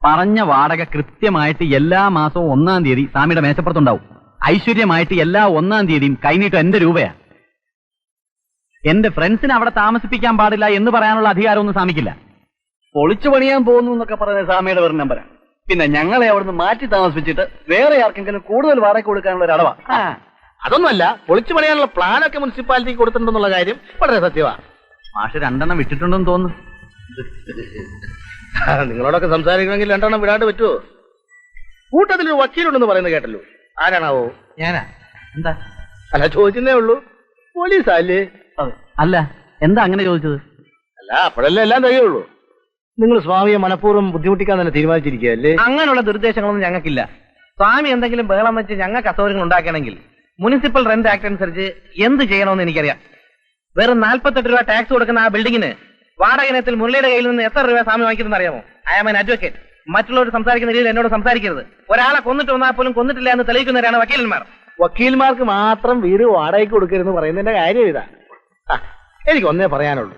പറഞ്ഞ വാടക കൃത്യമായിട്ട് എല്ലാ മാസവും 1-ാം തീയതി സ്വാമിയുടെ മേശപ്പുറത്തുണ്ടാവും. ഐശ്വര്യമായിട്ട് എല്ലാ 1-ാം തീയതിയും കൈനീട്ടം എന്റെ രൂപയാ. എന്റെ ഫ്രണ്ട്സിനെ അവിടെ താമസിപ്പിക്കാൻ പാടില്ല എന്ന് പറയാനുള്ള അധികാരമൊന്നും സ്വാമിക്കില്ല. പൊളിച്ചു പണിയാൻ പോകുന്നു എന്നൊക്കെ പറയുന്നത് സ്വാമിയുടെ വെറും നമ്പരാണ്. പിന്നെ ഞങ്ങളെ അവിടുന്ന് മാറ്റി താമസിപ്പിച്ചിട്ട് വേറെ ആർക്കെങ്കിലും കൂടുതൽ വാടക കൊടുക്കാനുള്ള ഒരു അടവാ. അതൊന്നുമല്ല, പൊളിച്ചു പണിയാനുള്ള പ്ലാനൊക്കെ മുനിസിപ്പാലിറ്റിക്ക് കൊടുത്തിട്ടുണ്ടെന്നുള്ള കാര്യം വളരെ സത്യമാണ്. മാഷ് 2 വിട്ടിട്ടുണ്ടെന്ന് തോന്നുന്നു. നിങ്ങളോടൊക്കെ സംസാരിക്കണമെങ്കിൽ 2 വിടാണ്ട് പറ്റുമോ? കൂട്ടത്തിലൊരു വക്കീലുണ്ടെന്ന് പറയുന്നത് കേട്ടല്ലോ, ആരാണാവോ? ഞാനാ? എന്താ? അല്ല, ചോദിച്ചതേ ഉള്ളൂ. പോലീസല്ലേ? അല്ല, എന്താ അങ്ങനെ ചോദിച്ചത്? അല്ല, അപ്പോഴല്ലേ എല്ലാം കഴിയുള്ളൂ. നിങ്ങൾ സ്വാമിയെ മനഃപൂർവ്വം ബുദ്ധിമുട്ടിക്കാൻ തന്നെ തീരുമാനിച്ചിരിക്കുകയല്ലേ? അങ്ങനെയുള്ള നിർദ്ദേശങ്ങളൊന്നും ഞങ്ങൾക്കില്ല. സ്വാമി എന്തെങ്കിലും ബഹളം വെച്ച് ഞങ്ങൾക്ക് അസൗകര്യങ്ങൾ ഉണ്ടാക്കണമെങ്കിൽ മുനിസിപ്പൽ റെന്റ് ആക്ട് അനുസരിച്ച് എന്ത് ചെയ്യണമെന്ന് എനിക്കറിയാം. വെറും 48 രൂപ ടാക്സ് കൊടുക്കുന്ന ആ ബിൽഡിങ്ങിന് വാടക ഇനത്തിൽ മുരളിയുടെ കയ്യിൽ നിന്ന് എത്ര രൂപ സ്വാമി വാങ്ങിക്കുന്നത് അറിയാമോ? I am an advocate. മറ്റുള്ളവർ സംസാരിക്കുന്ന രീതിയിൽ എന്നോട് സംസാരിക്കരുത്. ഒരാളെ കൊന്നിട്ട് വന്നാൽ പോലും കൊന്നിട്ടില്ല എന്ന് തെളിയിക്കുന്നവരാണ് വക്കീലന്മാർ. വക്കീൽമാർക്ക് മാത്രം വീട് വാടകയ്ക്ക് കൊടുക്കരുതെന്ന് പറയുന്നതിന്റെ കാര്യം ഇതാ. എനിക്ക് ഒന്നേ പറയാനുള്ളൂ,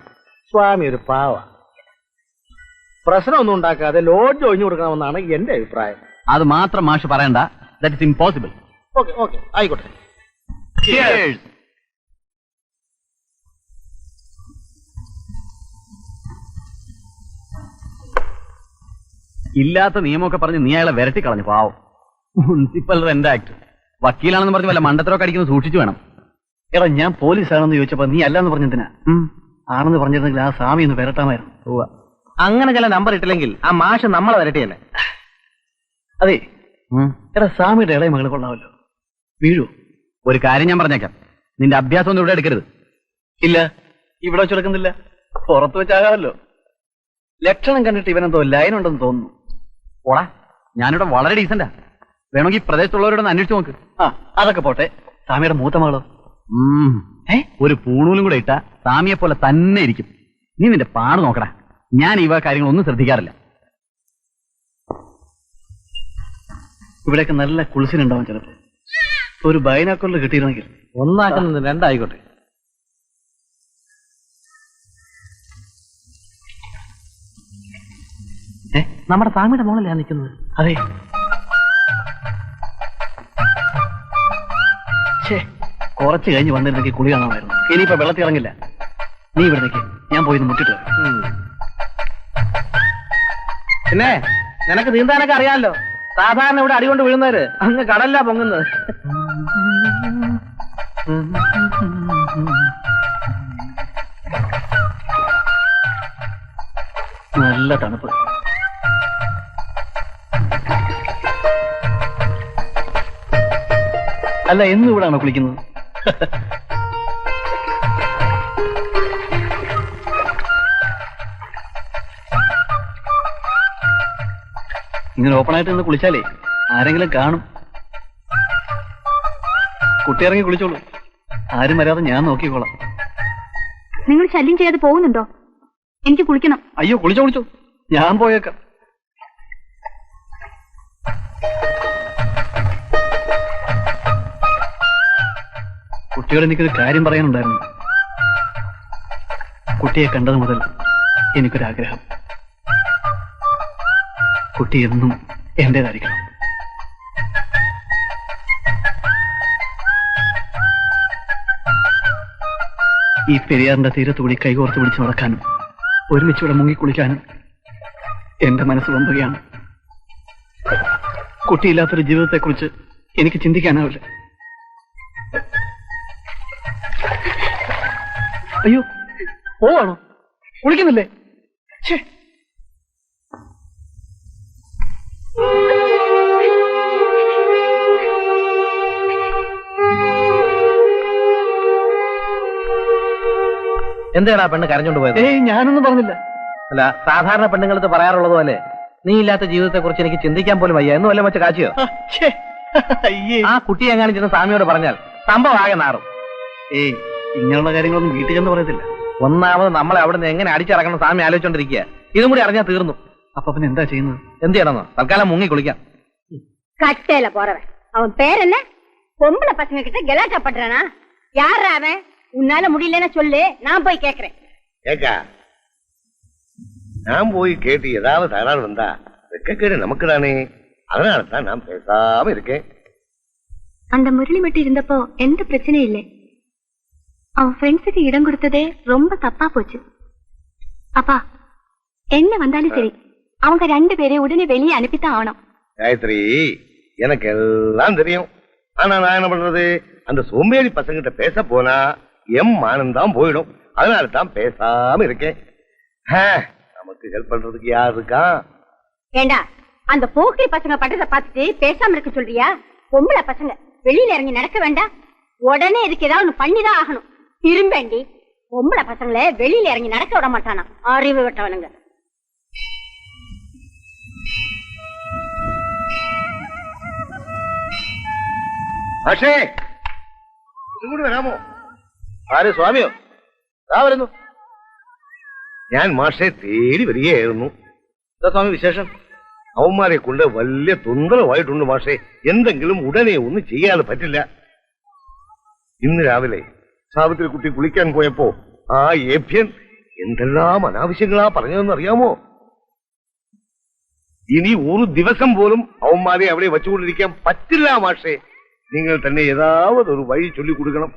സ്വാമി ഒരു പാവ. പ്രശ്നമൊന്നും ഉണ്ടാക്കാതെ ലോഡ്ജ് ഒഴിഞ്ഞു കൊടുക്കണമെന്നാണ് എന്റെ അഭിപ്രായം. അത് മാത്രം മാഷ് പറയണ്ട. That is impossible. Okay okay, ആയിക്കോട്ടെ. ഇല്ലാത്ത നിയമമൊക്കെ പറഞ്ഞ് നീ അയാളെ വിരട്ടി കളഞ്ഞു. പാവം. മുനിസിപ്പൽ റെന്റ് ആക്ട്, വക്കീലാണെന്ന് പറഞ്ഞ് വല്ല മണ്ടത്തരമൊക്കെ അടിക്കുന്നത് സൂക്ഷിച്ചു വേണം. എടാ, ഞാൻ പോലീസാണെന്ന് ചോദിച്ചപ്പോ നീ അല്ലാന്ന് പറഞ്ഞതിനാ. ആണെന്ന് പറഞ്ഞിരുന്നെങ്കിൽ ആ സ്വാമി ഒന്ന് വരട്ടാമായിരുന്നു. അങ്ങനെ ചില നമ്പർ ഇട്ടില്ലെങ്കിൽ ആ മാഷ് നമ്മളെ വരട്ടിയല്ലേ. അതെ, എടാ സ്വാമിയുടെ ഇളയ മകള് കൊള്ളാമല്ലോ, വീഴൂ. ഒരു കാര്യം ഞാൻ പറഞ്ഞേക്കാം, നിന്റെ അഭ്യാസം ഒന്നും ഇവിടെ എടുക്കരുത്. ഇല്ല, ഇവിടെ വെച്ചെടുക്കുന്നില്ല, പുറത്ത് വെച്ചാകാമല്ലോ. ലക്ഷണം കണ്ടിട്ട് ഇവനെന്തോ ലൈൻ ഉണ്ടെന്ന് തോന്നുന്നു. ഓടാ, ഞാനിവിടെ വളരെ ഡീസന്റാ. വേണമെങ്കിൽ പ്രദേശത്തുള്ളവരോടൊന്ന് അന്വേഷിച്ച് നോക്ക്. അതൊക്കെ പോട്ടെ, സ്വാമിയുടെ മൂത്ത മകളോ? ഒരു പൂണൂലും കൂടെ ഇട്ടാ സ്വാമിയെ പോലെ തന്നെ ഇരിക്കും. നീ നിന്റെ പാട് നോക്കടാ. ഞാൻ ഈ കാര്യങ്ങളൊന്നും ശ്രദ്ധിക്കാറില്ല. ഇവിടെയൊക്കെ നല്ല കുളിസിനുണ്ടാവും ചിലപ്പോ. ഒരു ബൈനാക്കുള്ളിൽ കിട്ടിയിരുന്നെങ്കിൽ. ഒന്നാക്കുന്നത് 2 ആയിക്കോട്ടെ. നമ്മുടെ സ്വാമിയുടെ മോളല്ലേ നിൽക്കുന്നത്? അതെ. കുറച്ച് കഴിഞ്ഞ് വന്നിരുന്നെങ്കിൽ കുളി കാണാമായിരുന്നു. ഇനിയിപ്പോ വെള്ളത്തിൽ ഇറങ്ങില്ല. നീ ഇവിടെ നിൽക്ക്, ഞാൻ പോയി മുട്ടിട്ട്. പിന്നെ നിനക്ക് നീന്താനൊക്കെ അറിയാമല്ലോ. സാധാരണ ഇവിടെ അടികൊണ്ട് വീഴുന്നവര് അങ്ങ് കടലിലാ പൊങ്ങുന്നത്. നല്ല തണുപ്പ്. അല്ല, എന്നും ഇവിടാണോ കുളിക്കുന്നത്? ഇങ്ങനെ ഓപ്പണായിട്ട് നിന്ന് കുളിച്ചാലേ ആരെങ്കിലും കാണും. കുട്ടി ഇറങ്ങി കുളിച്ചോളൂ, ആരും വരാതെ ഞാൻ നോക്കിക്കോളാം. നിങ്ങൾ ശല്യം ചെയ്യാതെ പോകുന്നുണ്ടോ? എനിക്ക് കുളിക്കണം. അയ്യോ, കുളിച്ചോ, ഞാൻ പോയേക്കാം. കുട്ടിയോട് എനിക്കൊരു കാര്യം പറയാനുണ്ടായിരുന്നു. കുട്ടിയെ കണ്ടത് മുതൽ എനിക്കൊരാഗ്രഹം. കുട്ടി എന്നും എന്റേതായിരിക്കണം. ഈ പെരിയാറിന്റെ തീരത്തുകൂടി കൈകോർത്ത് പിടിച്ച് നടക്കാനും ഒരുമിച്ചിവിടെ മുങ്ങിക്കുളിക്കാനും എന്റെ മനസ്സ് വമ്പുകയാണ്. കുട്ടിയില്ലാത്തൊരു ജീവിതത്തെക്കുറിച്ച് എനിക്ക് ചിന്തിക്കാനാവില്ല. അയ്യോ, പോവാണോ? കുളിക്കുന്നില്ലേ? എന്താണ് ആ പെണ്ണ് കരഞ്ഞോണ്ട് പോയത്? ഞാനൊന്നും പറഞ്ഞില്ല. അല്ല, സാധാരണ പെണ്ണുങ്ങൾക്ക് പറയാറുള്ളത് പോലെ നീ ഇല്ലാത്ത ജീവിതത്തെ കുറിച്ച് എനിക്ക് ചിന്തിക്കാൻ പോലും വയ്യ എന്ന് വല്ല വെച്ച് കാച്ചിയോ? ആ കുട്ടി എങ്ങാനും ചെന്ന് സ്വാമിയോട് പറഞ്ഞാൽ സംഭവം ആകെ നാറും. ഇങ്ങനെയുള്ള കാര്യങ്ങളൊന്നും വീട്ടിൽ ചെന്ന് പറയത്തില്ല. ഒന്നാമത് നമ്മളെ അവിടെ നിന്ന് എങ്ങനെ അടിച്ചിറക്കണം സ്വാമി ആലോചിച്ചോണ്ടിരിക്കുക. ഇതും കൂടി അറിഞ്ഞാൽ തീർന്നു. അപ്പൊ പിന്നെ എന്താ ചെയ്യുന്നത്? എന്ത് ചെയ്യണമെന്നോ? തൽക്കാലം മുങ്ങി കുളിക്കാം. கட்டையில போறவன் அவன் பேர் என்ன? பொம்பளை பசங்க கிட்ட கலாட்டா பண்றானா? யார் அவன்? உன்னால முடியலன்னு சொல்லு, நான் போய் கேக்குறேன். ஏக்கா, நான் போய் கேட்டு ஏதாவது தகராறு வந்தா வெக்கக்கேடு நமக்கு தானே, அதனால தான் நான் பேசாம இருக்கேன். அந்த முரளி மட்டும் இருந்தப்போ எந்த பிரச்சனையும் இல்லை. அவன் ஃப்ரெண்ட்ஸுக்கு இடம் கொடுத்ததே ரொம்ப தப்பா போச்சு. அப்பா என்ன வந்தாலும் சரி, அவங்க 2 பேரையும் உடனே வெளியே அனுப்பித்தான் ஆகணும். காயத்ரி, எனக்கு எல்லாம் தெரியும். ஆனா நான் என்ன பண்றது, அந்த சோம்பேறி பசங்கிட்ட பேச போனா எம் மானந்தான் போயிடும். அதனால தான் பேசாம இருக்கேன். நமக்கு ஹெல்ப் பண்றதுக்கு யார் இருக்கா? ஏண்டா அந்த போக்கிரி பசங்க பட்டத்தை பார்த்துட்டு பேசாம இருக்க சொல்றியா? பொம்பளை பசங்க வெளியில இறங்கி நடக்க வேண்டாம், உடனே இதுக்கு ஏதாவது ஒண்ணு பண்ணிதான் ஆகணும். திரும்பேண்டி பொம்பளை பசங்களை வெளியில இறங்கி நடக்க விட மாட்டானா, அறிவு விட்டவனுங்க. പക്ഷേ ഇങ്ങോട്ട് വരാമോ? ആര് സ്വാമിയോ? ആ വരുന്നു. ഞാൻ മാഷെ തേടി വരികയായിരുന്നു. എന്താ സ്വാമി വിശേഷം? അവന്മാരെ കൊണ്ട് വലിയ തൊന്തരമായിട്ടുണ്ട് മാഷെ. എന്തെങ്കിലും ഉടനെ ഒന്നും ചെയ്യാതെ പറ്റില്ല. ഇന്ന് രാവിലെ സാവിത്രി കുട്ടി കുളിക്കാൻ പോയപ്പോ ആ ഏഭ്യൻ എന്തെല്ലാം അനാവശ്യങ്ങളാ പറഞ്ഞതെന്ന് അറിയാമോ? ഇനി ഒരു ദിവസം പോലും അവന്മാരെ അവിടെ വെച്ചുകൊണ്ടിരിക്കാൻ പറ്റില്ല മാഷെ. നിങ്ങൾ തന്നെ ഏതാവത് ഒരു വഴി ചൊല്ലിക്കൊടുക്കണം.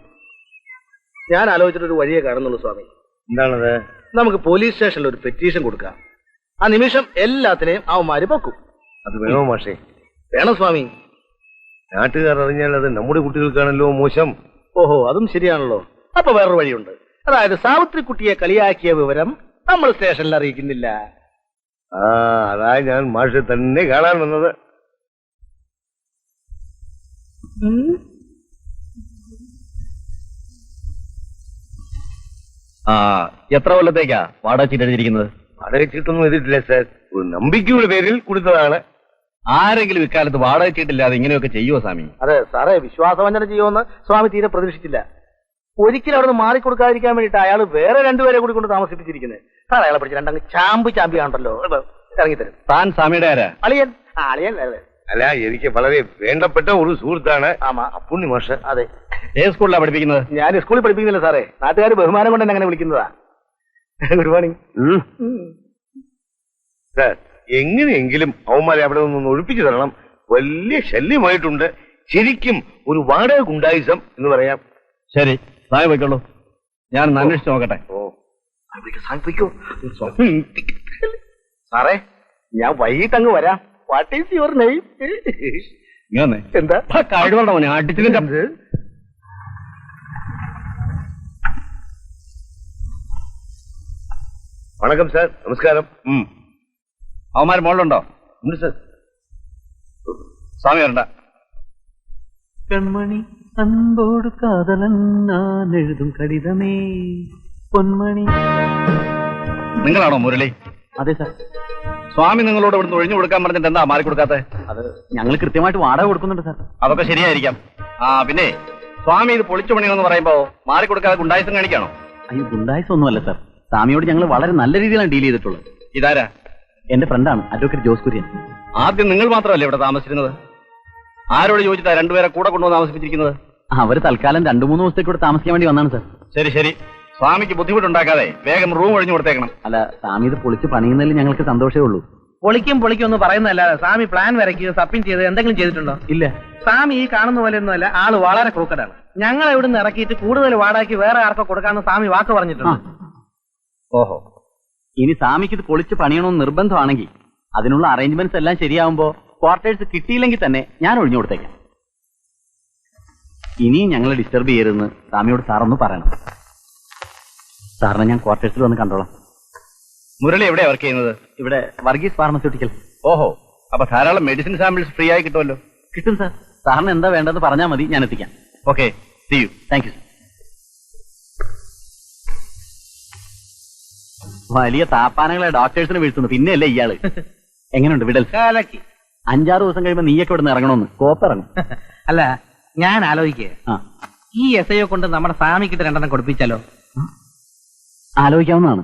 ഞാൻ ആലോചിച്ചിട്ടൊരു വഴിയെ കാണുന്നുള്ളൂ സ്വാമി. എന്താണത്? നമുക്ക് പോലീസ് സ്റ്റേഷനിൽ ഒരു പെറ്റീഷൻ കൊടുക്കാം. ആ നിമിഷം എല്ലാത്തിനെയും അവന്മാര് പൊക്കും. അത് വേണോ മാഷെ? വേണം സ്വാമി. നാട്ടുകാർ അറിഞ്ഞാൽ അത് നമ്മുടെ കുട്ടികൾക്കാണല്ലോ മോശം. ഓഹോ, അതും ശരിയാണല്ലോ. അപ്പൊ വേറൊരു വഴിയുണ്ട്. അതായത് സാവിത്രി കുട്ടിയെ കളിയാക്കിയ വിവരം നമ്മൾ സ്റ്റേഷനിൽ അറിയിക്കുന്നില്ല. അതാ ഞാൻ മാഷെ തന്നെ കാണാൻ വന്നത്. എത്ര കൊല്ലത്തേക്കാ വാടക ചീട്ട് എഴുതിയിരിക്കുന്നത്? വാടക ചീട്ടൊന്നും എഴുതിയിട്ടില്ല സാർ, ഒരു നമ്പിക്കയുടെ പേരിൽ കൊടുത്തതാണ്. ആരെങ്കിലും ഇക്കാലത്ത് വാടക ചീട്ടില്ലാതെ ഇങ്ങനെയൊക്കെ ചെയ്യുമോ സ്വാമി? അതെ സാറേ, വിശ്വാസവഞ്ചന ചെയ്യുമെന്ന് സ്വാമി തീരെ പ്രതീക്ഷിച്ചില്ല. ഒരിക്കലും അവിടെ നിന്ന് മാറിക്കൊടുക്കാതിരിക്കാൻ വേണ്ടിയിട്ട് അയാൾ വേറെ 2 പേരെ കൂടി കൊണ്ട് താമസിപ്പിച്ചിരിക്കുന്നത്. സാർ അയാളെ പിടിച്ച് 2 ചാമ്പിയാണല്ലോ ഇറങ്ങിത്തരും. താൻ സ്വാമിയുടെ ആരാ? അളിയൻ. അളിയൻ അല്ലേ? അല്ല, എനിക്ക് വളരെ വേണ്ടപ്പെട്ട ഒരു സുഹൃത്താണ്. ആമാ, അപ്പുണ്ണി മാഷ്. അതെ. ഏത് സ്കൂളിലാണ് പഠിപ്പിക്കുന്നത്? ഞാൻ സ്കൂളിൽ പഠിപ്പിക്കുന്നില്ല സാറേ, നാട്ടുകാർ ബഹുമാനം കൊണ്ട് എന്നെ അങ്ങനെ വിളിക്കുന്നതാ. Good morning sir. എങ്ങനെയെങ്കിലും അവന്മാരെ അവിടെ നിന്ന് ഒഴിപ്പിച്ചു തരണം. വലിയ ശല്യമായിട്ടുണ്ട്. ശരിക്കും ഒരു വാടക ഗുണ്ടായിസം എന്ന് പറയാം. ശരി, സ്വാമി പോയിക്കോളൂ, ഞാൻ അന്വേഷിച്ച് നോക്കട്ടെ. സാറേ, ഞാൻ വൈകിട്ട് അങ്ങ് വരാം. What is your name? ഇങ്ങനെ എന്താ കഴിവുണ്ടോ മോനെ? അടിച്ചിട്ട് വണക്കം സാർ. നമസ്കാരം. അവന്മാർ മോളിലുണ്ടോ? ഉണ്ട് സാർ. സ്വാമി വരണ്ട. കൺമണി അൻപോട് കാതലൻ ഞാൻ എഴുതും കടിതമേ പൊന്മണി. നിങ്ങളാണോ മുരളി? അതെ സാർ. സ്വാമി നിങ്ങളോട് ഇവിടുന്ന് ഒഴിഞ്ഞു കൊടുക്കാൻ പറഞ്ഞിട്ട് എന്താ മാറിക്കൊടുക്കാത്തെ? അത് ഞങ്ങൾ കൃത്യമായിട്ട് വാടക കൊടുക്കുന്നുണ്ട് സാർ. അതൊക്കെ ശരിയായിരിക്കാം. പിന്നെ സ്വാമി ഇത് പൊളിച്ചു പണിയെന്ന് പറയുമ്പോ മാറിക്കൊടുക്കാതെ ഗുണ്ടായുസം കാണിക്കാണോ? അയ്യോ, ഗുണ്ടായുസം ഒന്നുമല്ല സാർ. സ്വാമിയോട് ഞങ്ങൾ വളരെ നല്ല രീതിയിലാണ് ഡീൽ ചെയ്തിട്ടുള്ളത്. ഇതാരാ? എന്റെ ഫ്രണ്ടാണ് അഡ്വക്കേറ്റ് ജോസ് കുര്യൻ. ആദ്യം നിങ്ങൾ മാത്രമല്ലേ ഇവിടെ താമസിച്ചിരുന്നത്? ആരോട് ചോദിച്ചിട്ടാ 2 പേരെ കൂടെ കൊണ്ടുവന്ന് താമസിപ്പിച്ചിരിക്കുന്നത്? അവര് തൽക്കാലം 2-3 ദിവസത്തേക്ക് ഇവിടെ താമസിക്കാൻ വേണ്ടി വന്നാണ് സാർ. ശരി ശരി, സ്വാമിക്ക് ബുദ്ധിമുട്ടുണ്ടാക്കാതെ വേഗം റൂം ഒഴിഞ്ഞു കൊടുത്തേക്കണം. അല്ല, സ്വാമി ഇത് പൊളിച്ച് പണിയുന്നതിൽ ഞങ്ങൾക്ക് സന്തോഷമേ ഉള്ളൂ. പൊളിക്കും എന്ന് പറയുന്നതല്ലാതെ സ്വാമി പ്ലാൻ വരയ്ക്കുകയോ സബ്മിറ്റ് ചെയ്ത് എന്തെങ്കിലും ചെയ്തിട്ടുണ്ടോ? ഇല്ല. സ്വാമി ഈ കാണുന്ന പോലെ ഒന്നുമല്ല, ആള് വളരെ ക്രൂക്കഡാണ്. ഞങ്ങൾ ഇവിടുന്ന് ഇറക്കിയിട്ട് കൂടുതൽ വാടകയ്ക്ക് വേറെ ആർക്കോ കൊടുക്കാമെന്ന് സ്വാമി വാക്ക് പറഞ്ഞിട്ടുണ്ട്. ഓഹോ, ഇനി സ്വാമിക്ക് ഇത് പൊളിച്ച് പണിയണമെന്ന് നിർബന്ധമാണെങ്കിൽ അതിനുള്ള അറേഞ്ച്മെന്റ്സ് എല്ലാം ശരിയാവുമ്പോ ക്വാർട്ടേഴ്സ് കിട്ടിയില്ലെങ്കിൽ തന്നെ ഞാൻ ഒഴിഞ്ഞു കൊടുത്തേക്കാം. ഇനിയും ഞങ്ങളെ ഡിസ്റ്റർബ് ചെയ്യരുതെന്ന് സ്വാമിയോട് സാറൊന്ന് പറയണം. സാറിനെ ഞാൻ ക്വാർട്ടേഴ്സിൽ വന്ന് കണ്ടോളാം. മുരളി എവിടെയാ വർക്ക് ചെയ്യുന്നത്? ഇവിടെ വർഗീസ് ഫാർമസ്യൂട്ടിക്കൽ. ഓഹോ, അപ്പൊ ധാരാളം മെഡിസിൻ സാമ്പിൾസ് ഫ്രീ ആയി കിട്ടുമല്ലോ. കിട്ടും സാർ. സാറിന് എന്താ വേണ്ടതെന്ന് പറഞ്ഞാൽ മതി, ഞാൻ എത്തിക്കാം. Okay, see you. Thank you. വലിയ താപ്പാനങ്ങളെ ഡോക്ടേഴ്സിന് വീഴ്ത്തുന്നു, പിന്നെയല്ലേ ഇയാള്. എങ്ങനെയുണ്ട് വിടൽ? 5-6 ദിവസം കഴിയുമ്പോ നീയൊക്കെ ഇവിടുന്ന് ഇറങ്ങണമെന്ന്. കോപ്പിറങ്ങും. അല്ല, ഞാൻ ആലോചിക്കേ, ഈ എസ് ഐ കൊണ്ട് നമ്മുടെ സ്വാമിക്കിട്ട് 2 കൊടുപ്പിച്ചാലോ? ആലോചിക്കാവുന്നതാണ്.